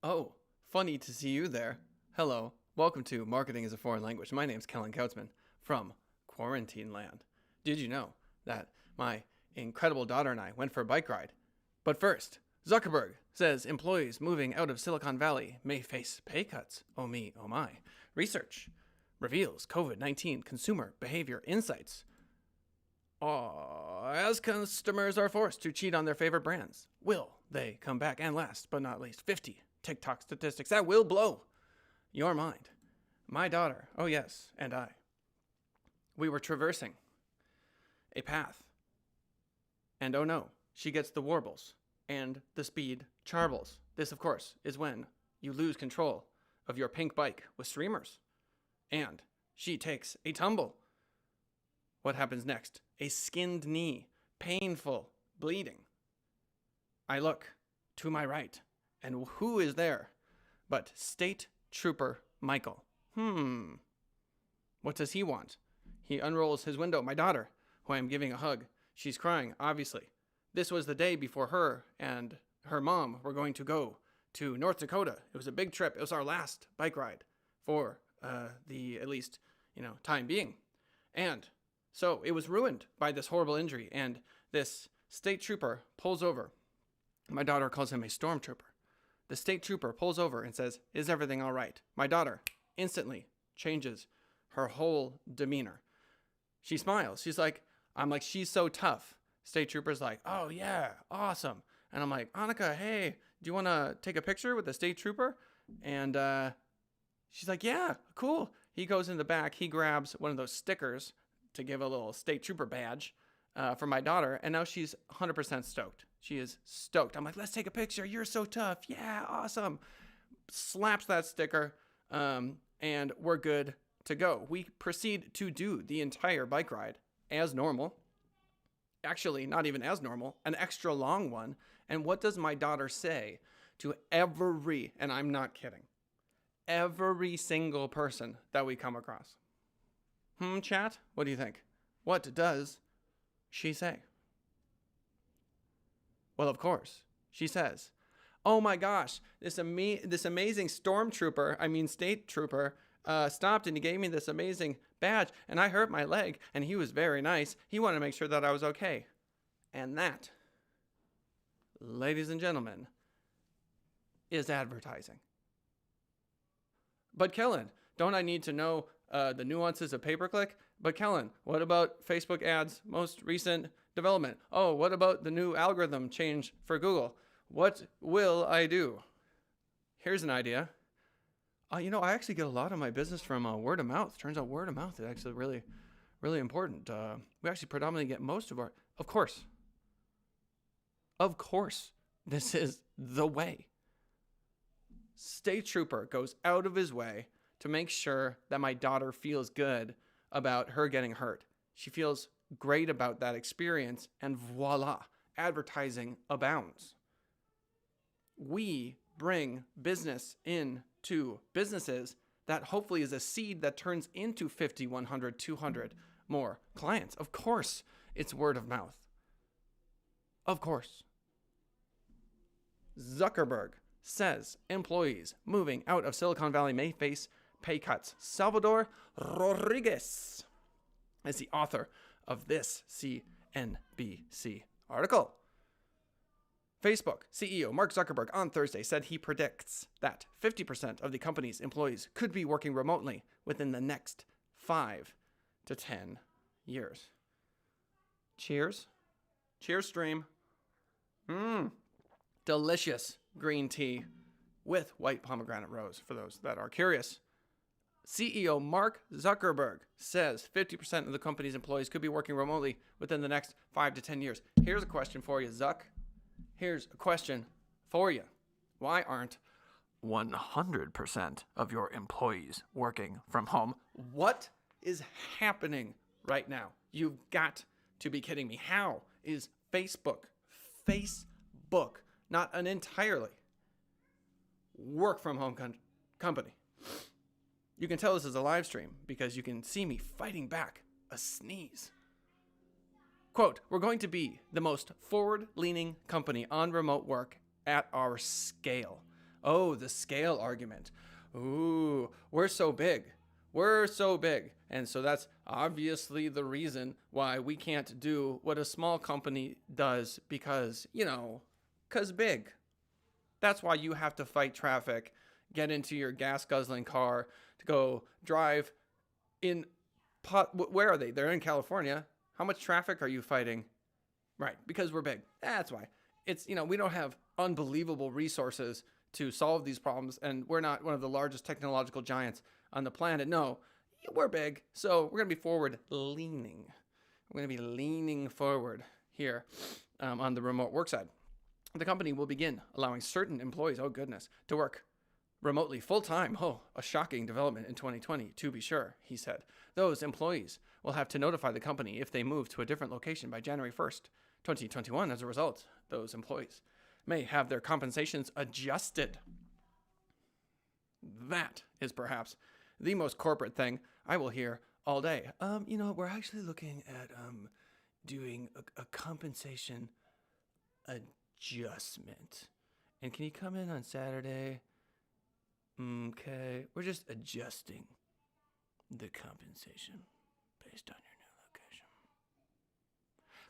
Oh, funny to see you there. Hello, welcome to Marketing as a Foreign Language. My name's Kellen Kautzman from Quarantine Land. Did you know that my incredible daughter and I went for a bike ride? But first, Zuckerberg says employees moving out of Silicon Valley may face pay cuts. Oh me, oh my. Research reveals COVID-19 consumer behavior insights. As customers are forced to cheat on their favorite brands, will they come back? And last but not least, 50 TikTok statistics that will blow your mind. My daughter, oh yes, and I, we were traversing a path, and oh no, she gets the warbles and the speed charbles. This, of course, is when you lose control of your pink bike with streamers, and she takes a tumble. What happens next? A skinned knee, painful, bleeding. I look to my right, and who is there but State Trooper Michael? What does he want? He unrolls his window. My daughter, who I am giving a hug, she's crying, obviously. This was the day before her and her mom were going to go to North Dakota. It was a big trip. It was our last bike ride for the, at least, time being. And so it was ruined by this horrible injury, and this state trooper pulls over. My daughter calls him a stormtrooper. The state trooper pulls over and says, "Is everything all right?" My daughter instantly changes her whole demeanor. She smiles. She's like, she's so tough. State trooper's like, "Oh yeah, awesome." And I'm like, "Annika, hey, do you want to take a picture with the state trooper?" And she's like, "Yeah, cool." He goes in the back. He grabs one of those stickers to give a little state trooper badge for my daughter. And now she's 100% stoked. She is stoked. I'm like, "Let's take a picture. You're so tough. Yeah, awesome." Slaps that sticker, and we're good to go. We proceed to do the entire bike ride as normal. Actually, not even as normal, an extra long one. And what does my daughter say to every, and I'm not kidding, every single person that we come across? Chat? What do you think? What does she say? Well, of course, she says, "Oh my gosh, this amazing state trooper, stopped and he gave me this amazing badge, and I hurt my leg, and he was very nice. He wanted to make sure that I was okay." And that, ladies and gentlemen, is advertising. But Kellen, don't I need to know the nuances of pay-per-click? But Kellen, what about Facebook ads' most recent development? Oh, what about the new algorithm change for Google? What will I do? Here's an idea. I actually get a lot of my business from word of mouth. Turns out word of mouth is actually really, really important. We actually predominantly get most of our, of course, this is the way. State Trooper goes out of his way to make sure that my daughter feels good about her getting hurt. She feels great about that experience, and voila, advertising abounds. We bring business into businesses that hopefully is a seed that turns into 50, 100, 200 more clients. Of course, it's word of mouth. Of course. Zuckerberg says employees moving out of Silicon Valley may face pay cuts. Salvador Rodriguez is the author of this CNBC article. Facebook CEO Mark Zuckerberg on Thursday said he predicts that 50% of the company's employees could be working remotely within the next 5 to 10 years. Cheers. Cheers, stream. Delicious green tea with white pomegranate rose, for those that are curious. CEO Mark Zuckerberg says 50% of the company's employees could be working remotely within the next 5 to 10 years. Here's a question for you, Zuck. Here's a question for you. Why aren't 100% of your employees working from home? What is happening right now? You've got to be kidding me. How is Facebook, not an entirely work from home company? You can tell this is a live stream because you can see me fighting back a sneeze. Quote, "We're going to be the most forward-leaning company on remote work at our scale." Oh, the scale argument. Ooh, we're so big. We're so big. And so that's obviously the reason why we can't do what a small company does because, because big. That's why you have to fight traffic, get into your gas guzzling car to go drive in. Where are they? They're in California. How much traffic are you fighting? Right, because we're big. That's why. It's, we don't have unbelievable resources to solve these problems, and we're not one of the largest technological giants on the planet. No, we're big, so we're going to be forward leaning. We're going to be leaning forward here on the remote work side. The company will begin allowing certain employees, oh goodness, to work remotely full-time. Oh, a shocking development in 2020, to be sure, he said. Those employees will have to notify the company if they move to a different location by January 1st, 2021. As a result, those employees may have their compensations adjusted. That is perhaps the most corporate thing I will hear all day. We're actually looking at doing a compensation adjustment. And can you come in on Saturday? Okay, we're just adjusting the compensation based on your new location.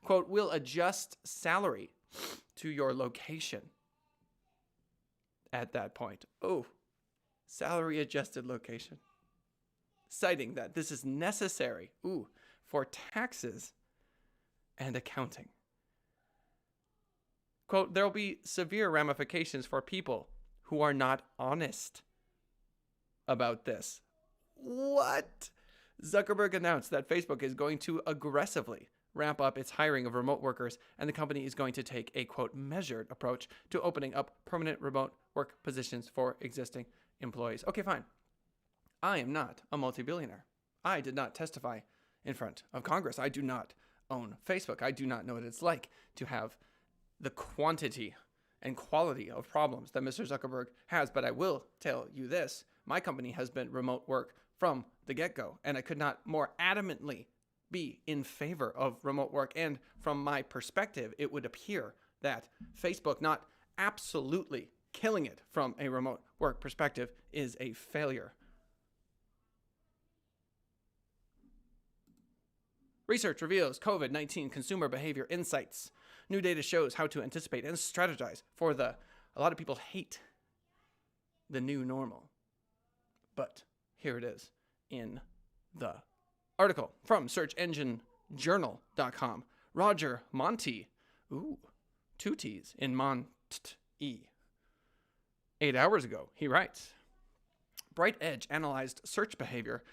Quote, we'll adjust salary to your location at that point. Oh, salary adjusted location. Citing that this is necessary, for taxes and accounting. Quote, there will be severe ramifications for people who are not honest about this. What? Zuckerberg announced that Facebook is going to aggressively ramp up its hiring of remote workers, and the company is going to take a, quote, measured approach to opening up permanent remote work positions for existing employees. Okay, fine. I am not a multi-billionaire. I did not testify in front of Congress. I do not own Facebook. I do not know what it's like to have the quantity and quality of problems that Mr. Zuckerberg has. But I will tell you this. My company has been remote work from the get-go, and I could not more adamantly be in favor of remote work. And from my perspective, it would appear that Facebook not absolutely killing it from a remote work perspective is a failure. Research reveals COVID-19 consumer behavior insights. New data shows how to anticipate and strategize for a lot of people hate the new normal. But here it is in the article from searchenginejournal.com. Roger Monti, 2 T's in Monti. 8 hours ago, he writes, Bright Edge analyzed search behavior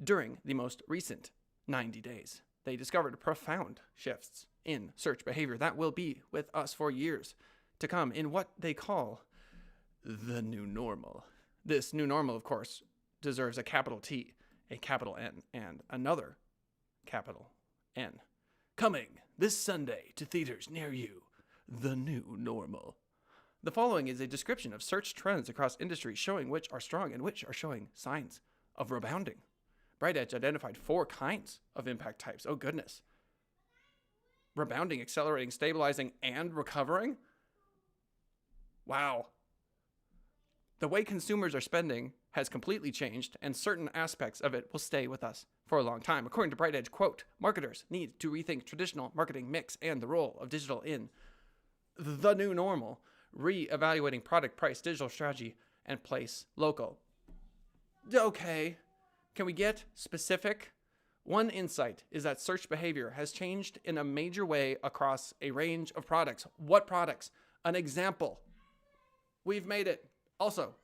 during the most recent 90 days. They discovered profound shifts in search behavior that will be with us for years to come in what they call the new normal. This new normal, of course, deserves a capital T, a capital N, and another capital N. Coming this Sunday to theaters near you, the new normal. The following is a description of search trends across industries showing which are strong and which are showing signs of rebounding. Bright Edge identified 4 kinds of impact types. Oh, goodness. Rebounding, accelerating, stabilizing, and recovering? Wow. The way consumers are spending has completely changed, and certain aspects of it will stay with us for a long time. According to Bright Edge, quote, marketers need to rethink traditional marketing mix and the role of digital in the new normal, re-evaluating product, price, digital strategy, and place local. Okay. Can we get specific? One insight is that search behavior has changed in a major way across a range of products. What products? An example. We've made it. Also,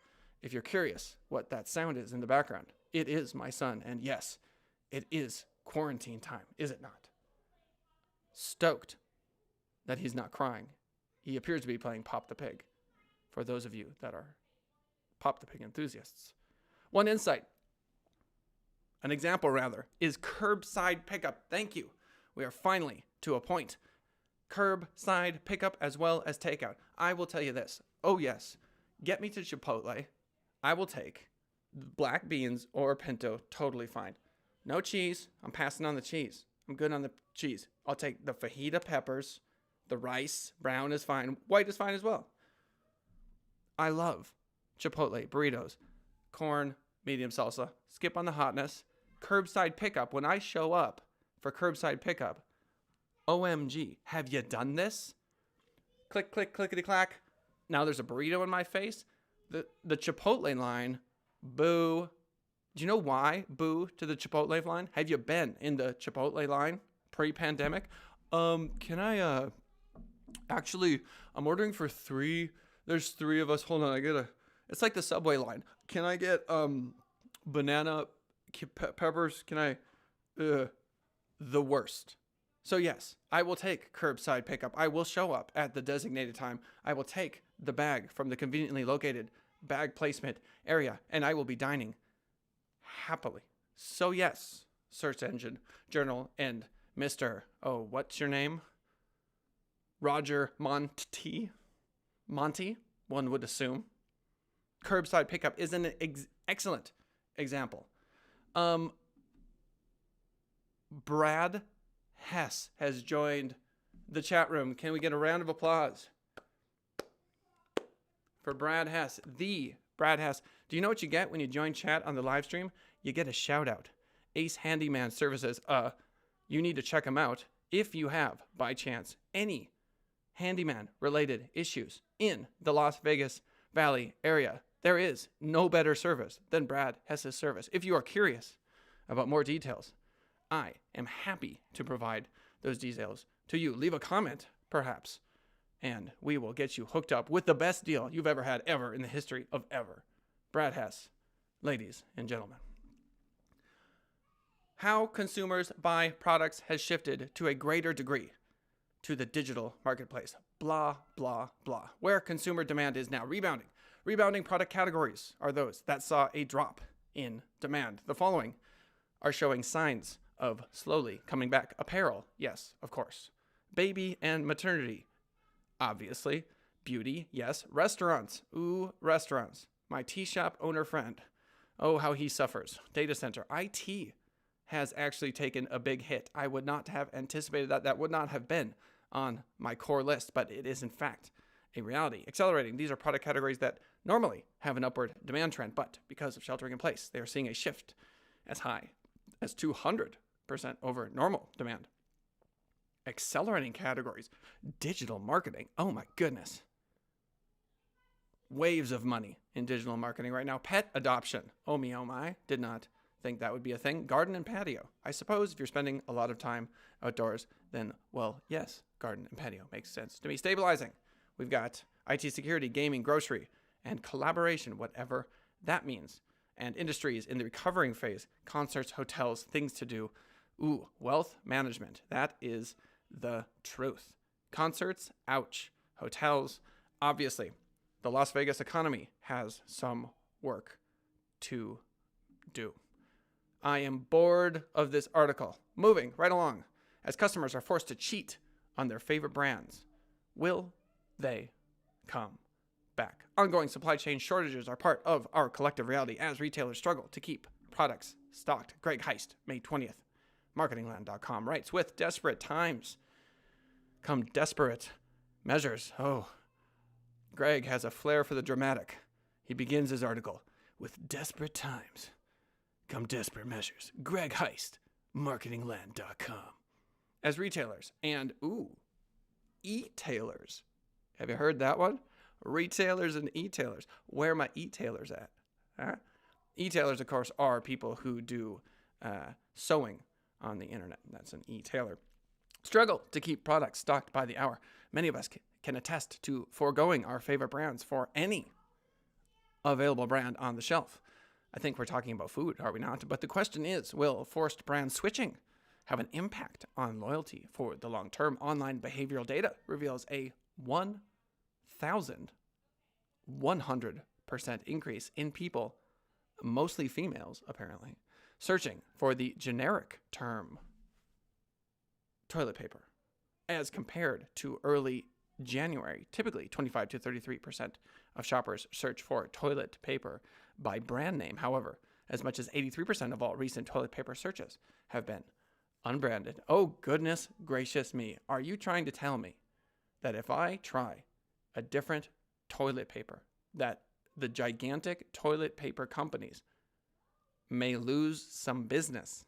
if you're curious what that sound is in the background, it is my son. And yes, it is quarantine time, is it not? Stoked that he's not crying. He appears to be playing Pop the Pig, for those of you that are Pop the Pig enthusiasts. One insight. An example, rather, is curbside pickup. Thank you. We are finally to a point. Curbside pickup as well as takeout. I will tell you this. Oh, yes. Get me to Chipotle. I will take black beans or pinto. Totally fine. No cheese. I'm passing on the cheese. I'm good on the cheese. I'll take the fajita peppers. The rice. Brown is fine. White is fine as well. I love Chipotle, burritos, corn, medium salsa, skip on the hotness, curbside pickup. When I show up for curbside pickup, OMG, have you done this? Click, click, clickety clack. Now there's a burrito in my face. The Chipotle line, boo. Do you know why boo to the Chipotle line? Have you been in the Chipotle line pre-pandemic? Can I, actually, I'm ordering for 3. There's 3 of us. Hold on, it's like the Subway line. Can I get, banana peppers? Can I, the worst. So yes, I will take curbside pickup. I will show up at the designated time. I will take the bag from the conveniently located bag placement area, and I will be dining happily. So yes, search engine, journal, and Mr. Oh, what's your name? Roger Monty, one would assume. Curbside pickup is an excellent example. Brad Hess has joined the chat room. Can we get a round of applause for Brad Hess? The Brad Hess. Do you know what you get when you join chat on the live stream? You get a shout out. Ace Handyman Services. You need to check them out if you have, by chance, any handyman related issues in the Las Vegas Valley area. There is no better service than Brad Hess's service. If you are curious about more details, I am happy to provide those details to you. Leave a comment, perhaps, and we will get you hooked up with the best deal you've ever had ever in the history of ever. Brad Hess, ladies and gentlemen. How consumers buy products has shifted to a greater degree to the digital marketplace. Blah, blah, blah. Where consumer demand is now rebounding. Rebounding product categories are those that saw a drop in demand. The following are showing signs of slowly coming back. Apparel, yes, of course. Baby and maternity, obviously. Beauty, yes. Restaurants, ooh, restaurants. My tea shop owner friend, oh, how he suffers. Data center, IT has actually taken a big hit. I would not have anticipated that. That would not have been on my core list, but it is in fact a reality. Accelerating, these are product categories that normally have an upward demand trend, but because of sheltering in place, they are seeing a shift as high as 200% over normal demand. Accelerating categories, digital marketing. Oh my goodness. Waves of money in digital marketing right now. Pet adoption. Oh me, oh my. Did not think that would be a thing. Garden and patio. I suppose if you're spending a lot of time outdoors, then, well, yes, garden and patio makes sense to me. Stabilizing. We've got IT security, gaming, grocery, and collaboration, whatever that means. And industries in the recovering phase, concerts, hotels, things to do. Ooh, wealth management. That is the truth. Concerts, ouch. Hotels, obviously. The Las Vegas economy has some work to do. I am bored of this article. Moving right along. As customers are forced to cheat on their favorite brands, will they come back? Ongoing supply chain shortages are part of our collective reality as retailers struggle to keep products stocked. Greg Heist, May 20th. Marketingland.com writes, with desperate times come desperate measures. Oh, Greg has a flair for the dramatic. He begins his article, with desperate times come desperate measures. Greg Heist, Marketingland.com. As retailers and, e-tailers. Have you heard that one? Retailers and e-tailers. Where are my e-tailers at? Huh? E-tailers, of course, are people who do sewing on the internet. That's an e-tailer. Struggle to keep products stocked by the hour. Many of us can attest to foregoing our favorite brands for any available brand on the shelf. I think we're talking about food, are we not? But the question is, will forced brand switching have an impact on loyalty for the long term? Online behavioral data reveals a 1,100% increase in people, mostly females apparently, searching for the generic term toilet paper as compared to early January. Typically 25 to 33% of shoppers search for toilet paper by brand name. However, as much as 83% of all recent toilet paper searches have been unbranded. Oh, goodness gracious me. Are you trying to tell me that if I try a different toilet paper, that the gigantic toilet paper companies may lose some business.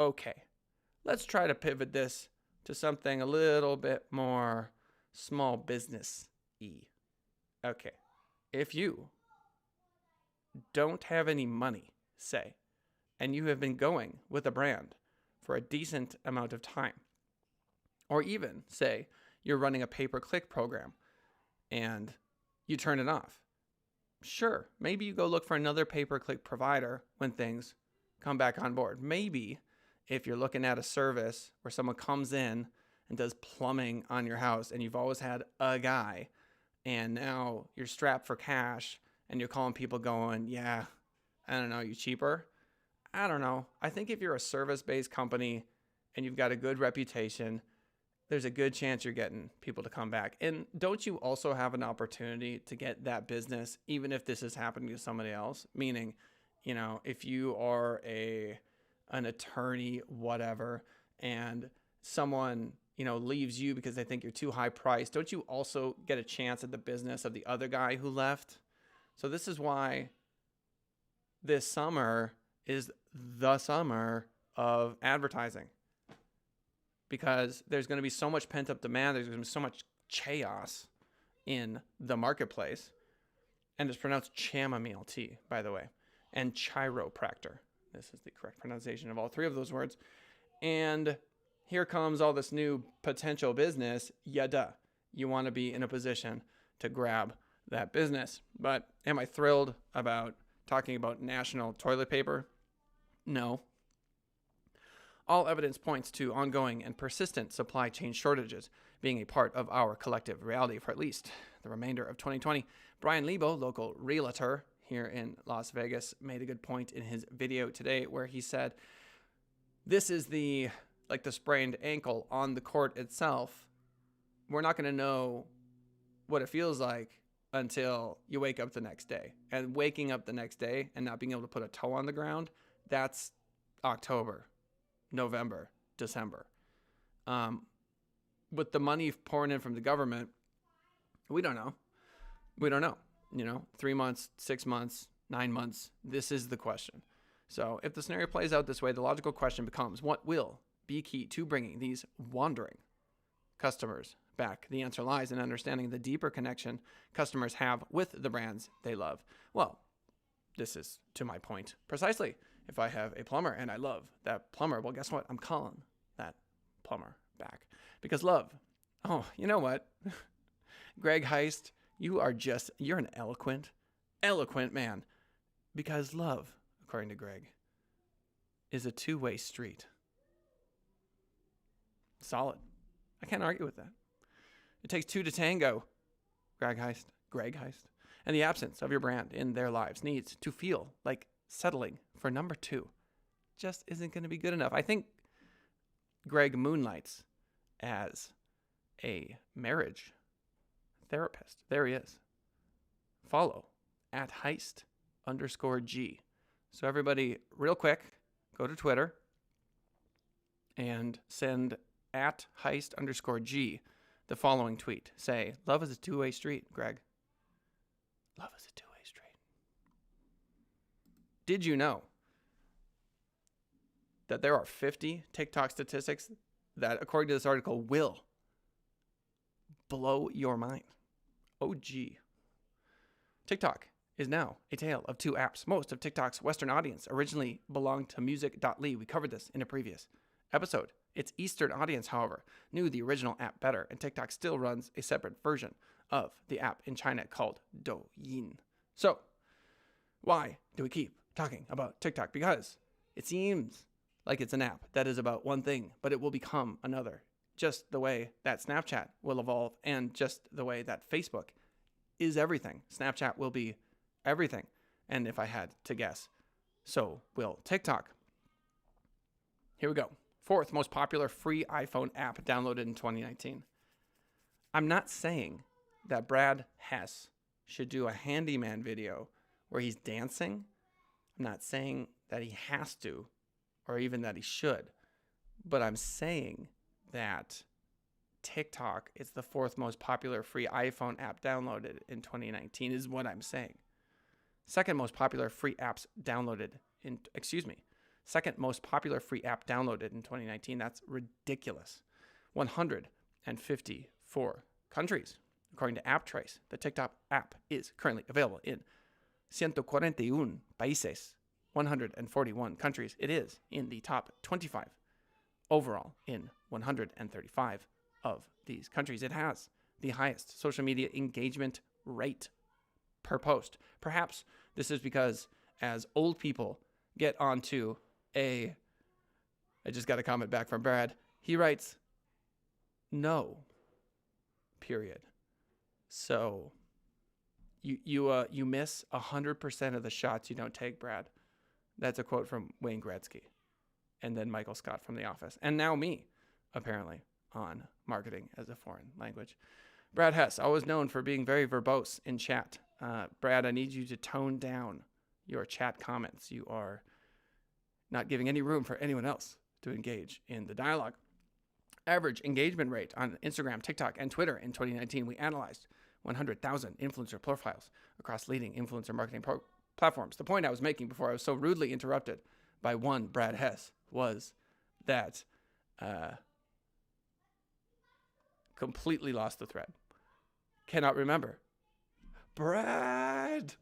Okay, let's try to pivot this to something a little bit more small business-y. Okay, if you don't have any money, say, and you have been going with a brand for a decent amount of time, or even, say, you're running a pay-per-click program and you turn it off. Sure, maybe you go look for another pay-per-click provider when things come back on board. Maybe if you're looking at a service where someone comes in and does plumbing on your house and you've always had a guy and now you're strapped for cash and you're calling people going, yeah, I don't know, you cheaper? I don't know. I think if you're a service-based company and you've got a good reputation, there's a good chance you're getting people to come back. And don't you also have an opportunity to get that business, even if this is happening to somebody else? Meaning, you know, if you are an attorney, whatever, and someone, you know, leaves you because they think you're too high priced, don't you also get a chance at the business of the other guy who left? So this is why this summer is the summer of advertising, because there's going to be so much pent-up demand. There's going to be so much chaos in the marketplace. And it's pronounced chamomile tea, by the way, and chiropractor. This is the correct pronunciation of all three of those words. And here comes all this new potential business. Yada. You want to be in a position to grab that business. But am I thrilled about talking about national toilet paper? No. All evidence points to ongoing and persistent supply chain shortages being a part of our collective reality for at least the remainder of 2020. Brian Lebo, local realtor here in Las Vegas, made a good point in his video today where he said, this is the sprained ankle on the court itself. We're not going to know what it feels like until you wake up the next day. And waking up the next day and not being able to put a toe on the ground, that's October, November, December. With the money pouring in from the government, we don't know. We don't know. 3 months, 6 months, 9 months. This is the question. So if the scenario plays out this way, the logical question becomes, what will be key to bringing these wandering customers back? The answer lies in understanding the deeper connection customers have with the brands they love. Well, this is to my point precisely. If I have a plumber and I love that plumber, well, guess what? I'm calling that plumber back because love. Oh, you know what? Greg Heist, you're an eloquent man, because love, according to Greg, is a two-way street. Solid. I can't argue with that. It takes two to tango, Greg Heist. And the absence of your brand in their lives needs to feel like settling for number two. Just isn't going to be good enough. I think Greg moonlights as a marriage therapist. There he is. Follow at Heist_G. So everybody, real quick, go to Twitter and send at Heist_G the following tweet. Say, love is a two-way street, Greg. Love is a two-way street. Did you know that there are 50 TikTok statistics that, according to this article, will blow your mind? Oh, gee. TikTok is now a tale of two apps. Most of TikTok's Western audience originally belonged to music.ly. We covered this in a previous episode. Its Eastern audience, however, knew the original app better, and TikTok still runs a separate version of the app in China called Douyin. So, why do we keep talking about TikTok? Because it seems like it's an app that is about one thing, but it will become another. Just the way that Snapchat will evolve, and just the way that Facebook is everything. Snapchat will be everything. And if I had to guess, so will TikTok. Here we go. 4th most popular free iPhone app downloaded in 2019. I'm not saying that Brad Hess should do a handyman video where he's dancing. I'm not saying that he has to, or even that he should. But I'm saying that TikTok is the fourth most popular free iPhone app downloaded in 2019 is what I'm saying. Second most popular free app downloaded in 2019. That's ridiculous. 154 countries. According to AppTrace, the TikTok app is currently available in 141 países, 141 countries. It is in the top 25 overall in 135 of these countries. It has the highest social media engagement rate per post. Perhaps this is because as old people get onto I just got a comment back from Brad. He writes, no, period. So you miss 100% of the shots you don't take, Brad. That's a quote from Wayne Gretzky. And then Michael Scott from The Office. And now me, apparently, on marketing as a foreign language. Brad Hess, always known for being very verbose in chat. Brad, I need you to tone down your chat comments. You are not giving any room for anyone else to engage in the dialogue. Average engagement rate on Instagram, TikTok, and Twitter in 2019, we analyzed 100,000 influencer profiles across leading influencer marketing platforms. The point I was making before I was so rudely interrupted by one Brad Hess was that completely lost the thread. Cannot remember. Brad!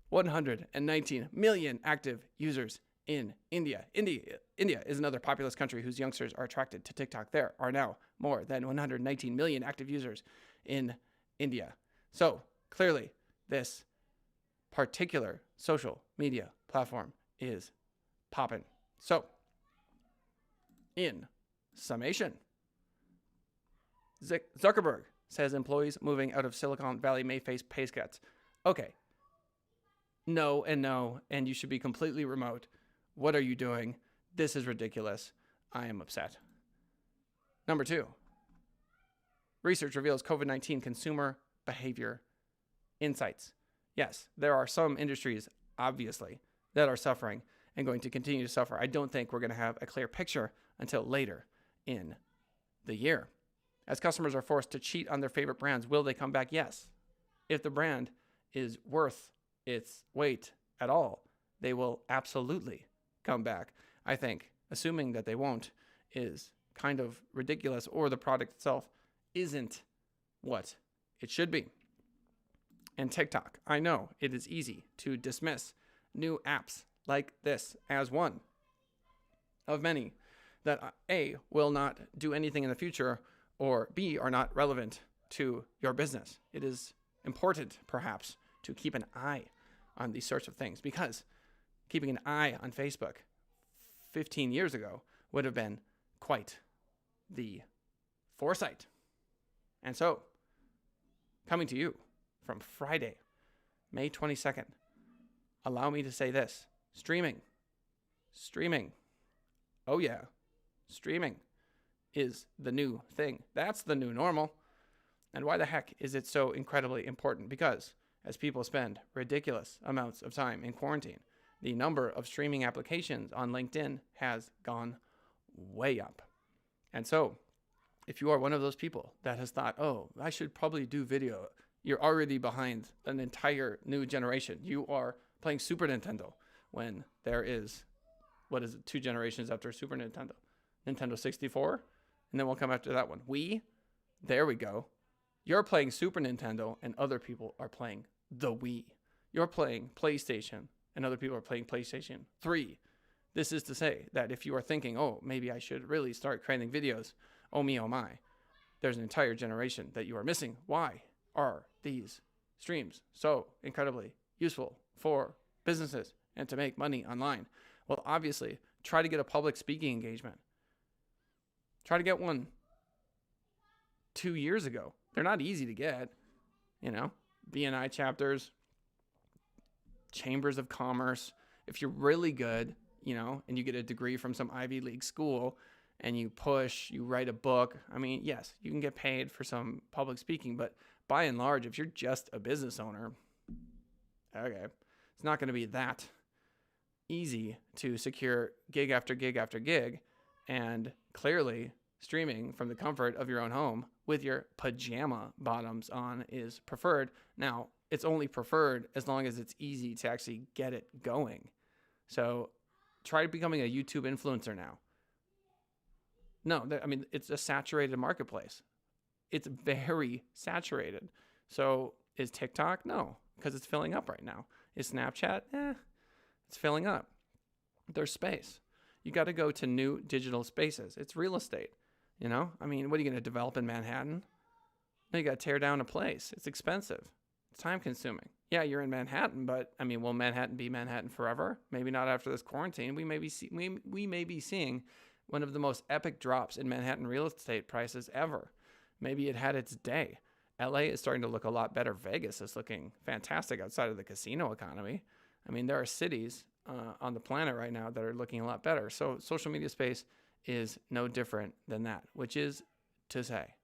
119 million active users in India. India is another populous country whose youngsters are attracted to TikTok. There are now more than 119 million active users in India. So clearly, this particular social media platform is popping. So, in summation, Zuckerberg says employees moving out of Silicon Valley may face pay cuts. Okay. No, and you should be completely remote. What are you doing? This is ridiculous. I am upset. Number 2. Research reveals COVID-19 consumer behavior insights. Yes, there are some industries, obviously, that are suffering and going to continue to suffer. I don't think we're going to have a clear picture until later in the year. As customers are forced to cheat on their favorite brands, will they come back? Yes. If the brand is worth its weight at all, they will absolutely come back. I think assuming that they won't is kind of ridiculous, or the product itself isn't what it should be. And TikTok, I know it is easy to dismiss new apps like this as one of many that A, will not do anything in the future, or B, are not relevant to your business. It is important, perhaps, to keep an eye on these sorts of things, because keeping an eye on Facebook 15 years ago would have been quite the foresight. And so, coming to you from Friday, May 22nd, allow me to say this. Streaming. Oh yeah, streaming is the new thing. That's the new normal. And why the heck is it so incredibly important? Because as people spend ridiculous amounts of time in quarantine, the number of streaming applications on LinkedIn has gone way up. And so, if you are one of those people that has thought, oh, I should probably do video, you're already behind an entire new generation. You are playing Super Nintendo when there is, 2 generations after Super Nintendo? Nintendo 64? And then we'll come after that one. Wii? There we go. You're playing Super Nintendo and other people are playing the Wii. You're playing PlayStation and other people are playing PlayStation 3. This is to say that if you are thinking, oh, maybe I should really start creating videos, oh me, oh my, there's an entire generation that you are missing. Why are these streams so incredibly useful for businesses and to make money online? Well, obviously, try to get a public speaking engagement. Try to get one 2 years ago. They're not easy to get, BNI chapters, chambers of commerce. If you're really good, and you get a degree from some Ivy League school and you write a book. I mean, yes, you can get paid for some public speaking, but by and large, if you're just a business owner, okay, it's not going to be that easy to secure gig after gig after gig. And clearly, streaming from the comfort of your own home with your pajama bottoms on is preferred. Now, it's only preferred as long as it's easy to actually get it going. So try becoming a YouTube influencer now. No, I mean, it's a saturated marketplace. It's very saturated. So is TikTok? No, because it's filling up right now. Is Snapchat? It's filling up. There's space. You got to go to new digital spaces. It's real estate. You know, I mean, what are you going to develop in Manhattan? No, you got to tear down a place. It's expensive. It's time consuming. Yeah, you're in Manhattan, but I mean, will Manhattan be Manhattan forever? Maybe not after this quarantine. We may be seeing one of the most epic drops in Manhattan real estate prices ever. Maybe it had its day. LA is starting to look a lot better. Vegas is looking fantastic outside of the casino economy. I mean, there are cities on the planet right now that are looking a lot better. So social media space is no different than that, which is to say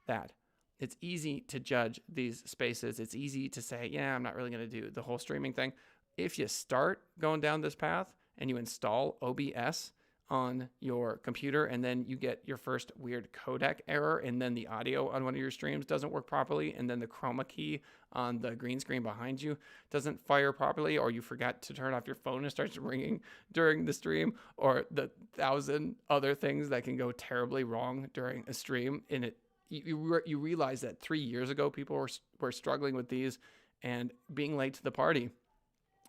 that it's easy to judge these spaces. It's easy to say, yeah, I'm not really going to do the whole streaming thing. If you start going down this path and you install OBS on your computer and then you get your first weird codec error and then the audio on one of your streams doesn't work properly and then the chroma key on the green screen behind you doesn't fire properly, or you forgot to turn off your phone and starts ringing during the stream, or the 1,000 other things that can go terribly wrong during a stream, and you realize that 3 years ago people were struggling with these, and being late to the party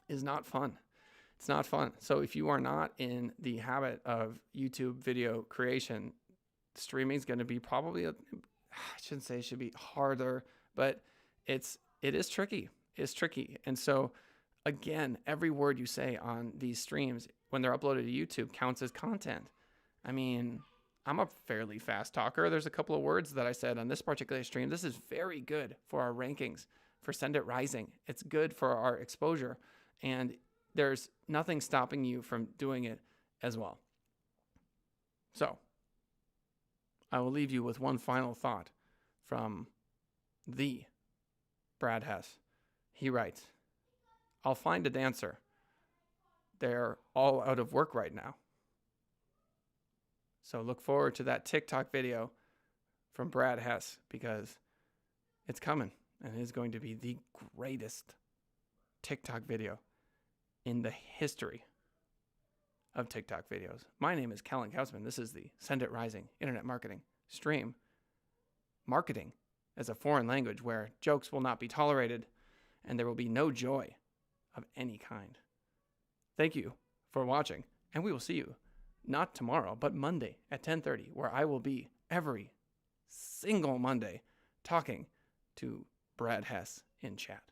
is not fun. It's not fun. So if you are not in the habit of YouTube video creation, streaming is going to be probably, I shouldn't say it should be harder, but it is tricky. It's tricky. And so again, every word you say on these streams when they're uploaded to YouTube counts as content. I mean, I'm a fairly fast talker. There's a couple of words that I said on this particular stream. This is very good for our rankings, for Send It Rising. It's good for our exposure. And there's nothing stopping you from doing it as well. So I will leave you with one final thought from the Brad Hess. He writes, I'll find a dancer. They're all out of work right now. So look forward to that TikTok video from Brad Hess, because it's coming and it is going to be the greatest TikTok video in the history of TikTok videos. My name is Kellen Kausman. This is the Send It Rising Internet Marketing Stream. Marketing as a foreign language where jokes will not be tolerated and there will be no joy of any kind. Thank you for watching, and we will see you not tomorrow, but Monday at 10:30, where I will be every single Monday talking to Brad Hess in chat.